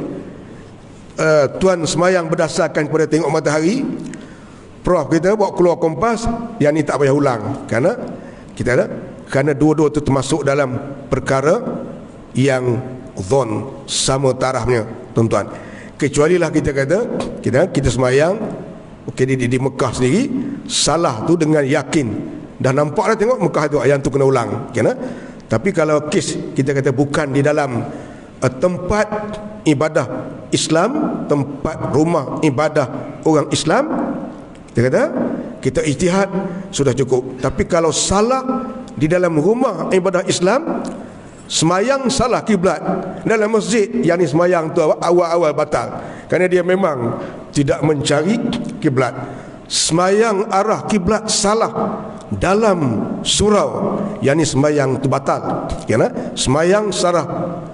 tuan semayang berdasarkan kepada tengok matahari, prof kita bawa keluar kompas, yang ni tak payah ulang, kerana dua-dua tu termasuk dalam perkara yang zon, sama tarafnya, tuan-tuan. Kecuali lah kita kata kita semayang, okey, di Mekah sendiri, salah tu dengan yakin, dah nampak dah tengok Mekah tu, yang tu kena ulang, Tapi kalau kes kita kata bukan di dalam tempat ibadah Islam, tempat rumah ibadah orang Islam, kita ijtihad sudah cukup. Tapi kalau salah di dalam rumah ibadah Islam, semayang salah kiblat dalam masjid, yang ni semayang tu awal-awal batal, kerana dia memang tidak mencari kiblat. Semayang arah kiblat salah dalam surau, yang ni semayang tu batal. Semayang salah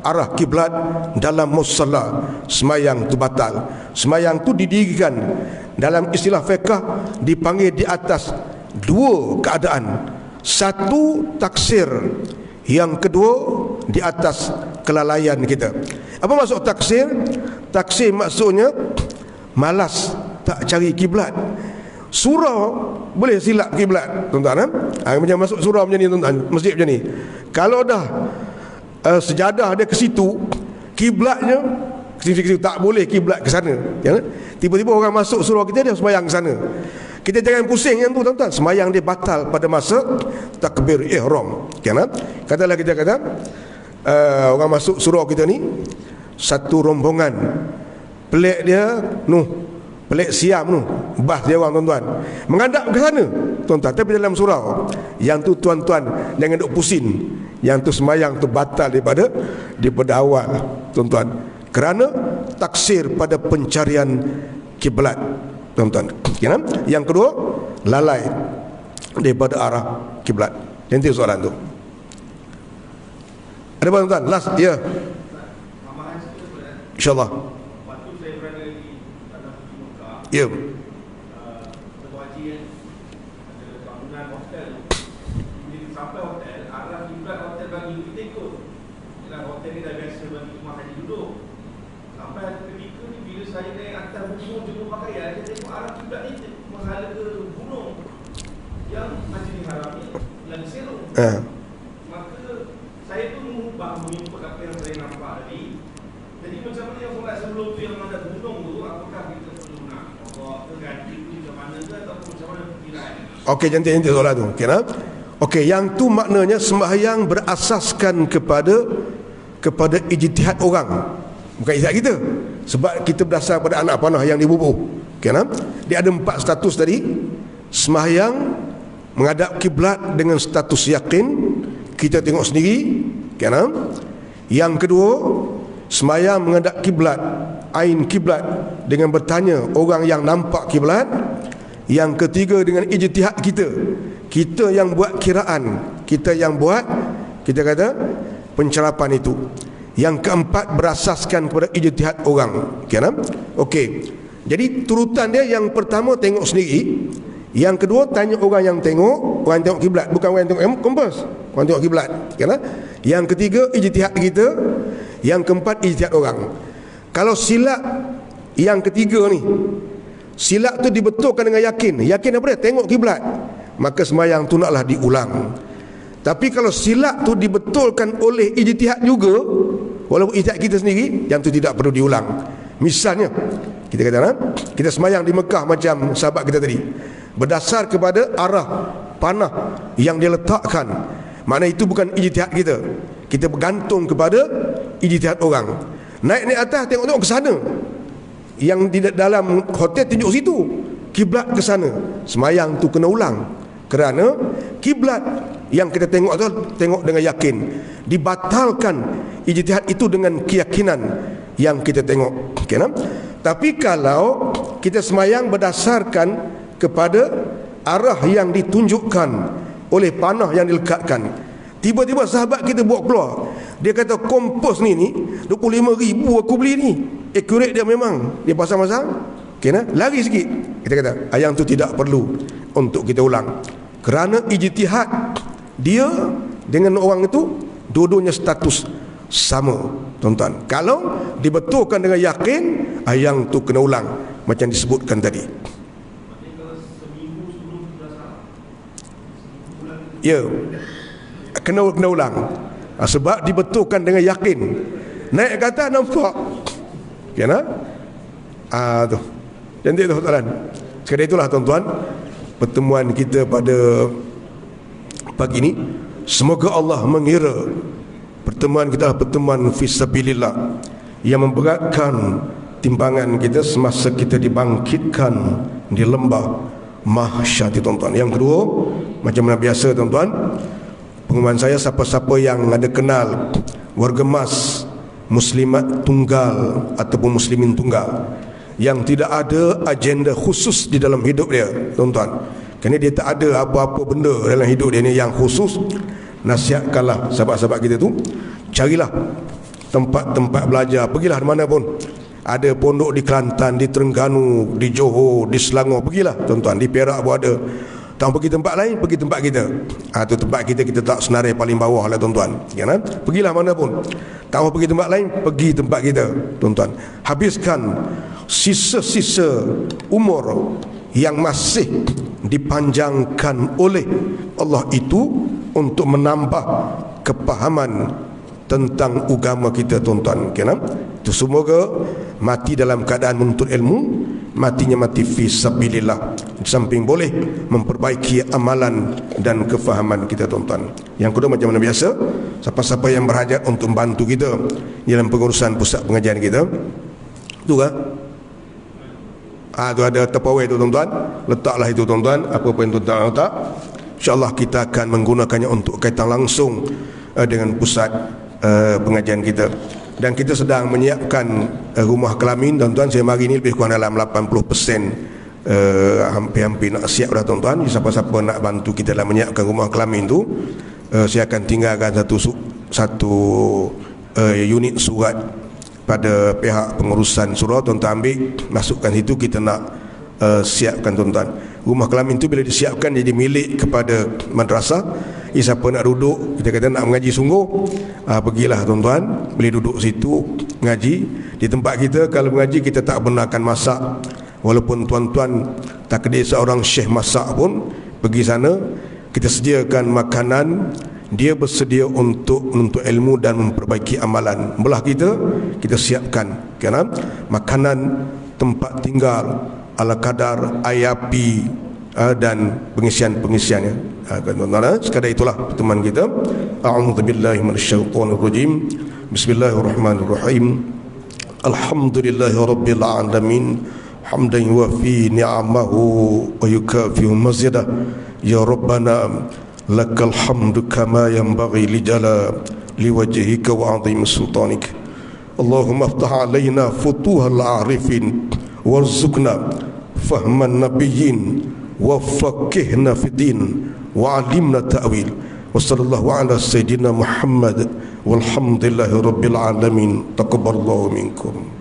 arah kiblat dalam musalla, semayang tu batal. Semayang tu didirikan dalam istilah fiqh, dipanggil di atas 2 keadaan. Satu, taksir. Yang kedua, di atas kelalaian kita. Apa maksud taksir? Taksir maksudnya malas, tak cari kiblat. Surau boleh silap kiblat, tuan-tuan. Macam masuk surau macam ni, tuan-tuan, masjid macam ni, kalau dah sejadah dia ke situ, kiblatnya ke situ, tak boleh kiblat ke sana. Tiba-tiba orang masuk surau kita, dia sembahyang ke sana. Kita jangan pusing yang tu, tuan-tuan. Sembahyang dia batal pada masa takbir ihram. Katalah kita kata orang masuk surau kita ni, satu rombongan, pelik dia pelik siam tu, bas dia orang, tuan-tuan, menghadap ke sana, tuan-tuan, tapi dalam surau. Yang tu, tuan-tuan, jangan duk pusing. Yang tu sembahyang tu batal daripada awal, tuan-tuan, kerana taksir pada pencarian kiblat, tuan-tuan. Yang kedua, lalai daripada arah kiblat. Nanti soalan tu ada apa, tuan-tuan? Last, ya, InsyaAllah. Waktu saya berada di tanah suci Mekah, Ya, sebuah haji ada bangunan hotel. Bila sampai hotel, arah kiblat hotel bagi kita ikut. Yalah, hotel ni dah biasa bagi rumah haji duduk. Sampai ada ketika ni, bila saya naik atas gunung jemur pakaian, saya tengok arah kiblat ni menghadap ke gunung yang Masjidil Haram ni, yang Serong. Maka saya pun mengikut apa yang saya nampak tadi. Jadi macam mana yang solat sebelum tu yang ada gunung tu, apakah kita perlu nak ganti macam mana tu ataupun macam mana perkiraan? Okey, cantik soalan tu. Okey, nah? Okey, yang tu maknanya sembahyang berasaskan kepada ijtihad orang, bukan ijtihad kita. Sebab kita berdasar pada anak panah yang dibubuh. Okey, nah? Dia ada 4 status tadi. Sembahyang menghadap kiblat dengan status yakin, kita tengok sendiri. Okey, nah? Yang kedua, sembahyang menghadap kiblat, ain kiblat, dengan bertanya orang yang nampak kiblat. Yang ketiga, dengan ijtihad kita yang buat kiraan, kita yang buat, kita kata pencerapan itu. Yang keempat, berasaskan kepada ijtihad orang. Okey. Jadi turutan dia, yang pertama tengok sendiri, yang kedua tanya orang yang tengok, orang tengok kiblat, bukan orang yang tengok kompas, orang tengok kiblat. Yang ketiga, ijtihad kita. Yang keempat, ijtihad orang. Kalau silap yang ketiga ni, silap tu dibetulkan dengan yakin. Yakin apa dia? Tengok kiblat. Maka sembahyang tu naklah diulang. Tapi kalau silap tu dibetulkan oleh ijtihad juga, walaupun ijtihad kita sendiri, yang tu tidak perlu diulang. Misalnya, kita kata kita sembahyang di Mekah macam sahabat kita tadi, berdasar kepada arah panah yang dia letakkan. Makna itu bukan ijtihad kita. Kita bergantung kepada ijtihad orang. Naik atas, tengok ke sana. Yang di dalam hotel tunjuk situ, kiblat ke sana. Sembahyang tu kena ulang, kerana kiblat yang kita tengok tu tengok dengan yakin. Dibatalkan ijtihad itu dengan keyakinan yang kita tengok. Tapi kalau kita sembahyang berdasarkan kepada arah yang ditunjukkan oleh panah yang dilekatkan, tiba-tiba sahabat kita buat keluar, dia kata kompos ni 25,000 aku beli ni, accurate dia memang, dia pasang-pasang, lari sikit. Kita kata yang tu tidak perlu untuk kita ulang, kerana ijtihad dia dengan orang itu dua-duanya status sama, tuan-tuan. Kalau dibetulkan dengan yakin, yang tu kena ulang macam disebutkan tadi. Ya, kena ulang. Sebab dibetulkan dengan yakin. Naik ke atas nampak. Tu. Cantik tu tuan-tuan. Sekadar itulah tuan-tuan, pertemuan kita pada pagi ini. Semoga Allah mengira pertemuan kita pertemuan fisabilillah yang memberatkan timbangan kita semasa kita dibangkitkan di lembah mahsyar, tuan-tuan. Yang kedua, macam mana biasa tuan-tuan, pengumuman saya, siapa-siapa yang ada kenal warga emas muslimat tunggal ataupun muslimin tunggal yang tidak ada agenda khusus di dalam hidup dia, tuan-tuan, kerana dia tak ada apa-apa benda dalam hidup dia ni yang khusus, nasihatkanlah sahabat-sahabat kita tu, carilah tempat-tempat belajar, pergilah di mana pun. Ada pondok di Kelantan, di Terengganu, di Johor, di Selangor, pergilah tuan-tuan. Di Perak pun ada. Tak pergi tempat lain, pergi tempat kita. Tu tempat kita, kita tak senarai paling bawah lah tuan-tuan. Pergilah mana pun. Tak mau pergi tempat lain, pergi tempat kita, tuan-tuan. Habiskan sisa-sisa umur yang masih dipanjangkan oleh Allah itu untuk menambah kepahaman tentang agama kita, tuan-tuan. Itu semoga mati dalam keadaan menuntut ilmu, matinya mati fi sabilillah, di samping boleh memperbaiki amalan dan kefahaman kita, tuan-tuan. Yang kedua, macam mana biasa, siapa-siapa yang berhajat untuk membantu kita dalam pengurusan pusat pengajian kita, tu kan, tu ada Tupperware tu, tuan-tuan, letaklah itu, tuan-tuan, apa-apa yang tuan-tuan letak, InsyaAllah kita akan menggunakannya untuk kaitan langsung dengan pusat pengajian kita. Dan kita sedang menyiapkan rumah kelamin, tuan-tuan. Saya mari ni lebih kurang dalam 80% hampir-hampir nak siap dah, tuan-tuan. Siapa-siapa nak bantu kita dalam menyiapkan rumah kelamin tu, saya akan tinggalkan satu unit surat pada pihak pengurusan surau, tuan-tuan ambil, masukkan situ, kita nak siapkan, tuan-tuan. Rumah kelamin tu bila disiapkan jadi milik kepada madrasah. Siapa nak duduk, kita kata nak mengaji sungguh, pergilah, tuan-tuan, boleh duduk situ mengaji. Di tempat kita kalau mengaji, kita tak benarkan masak. Walaupun tuan-tuan takdir seorang syekh masak pun, pergi sana kita sediakan makanan, dia bersedia untuk menuntut ilmu dan memperbaiki amalan. Belah kita siapkan kerana makanan, tempat tinggal, ala kadar air api dan pengisian-pengisiannya. Sekadar itulah pertemuan kita. A'udzubillahi minasyaitonirrajim. Bismillahirrahmanirrahim. Alhamdulillahirabbil alamin. Hamdan yuwafi ni'amahu wa yukafi'u mazidah. Ya Rabbana lakal hamdu kama yanbaghi li wajhika wa 'azimi sultanik. Allahumma aftah 'alaina futuhal 'arifin warzuqna fahman nabiyyin wa faqihna fid din wa 'allimna ta'wil. Wa sallallahu ala sayyidina Muhammad walhamdulillahi rabbil alamin. Taqabbalallahu minkum.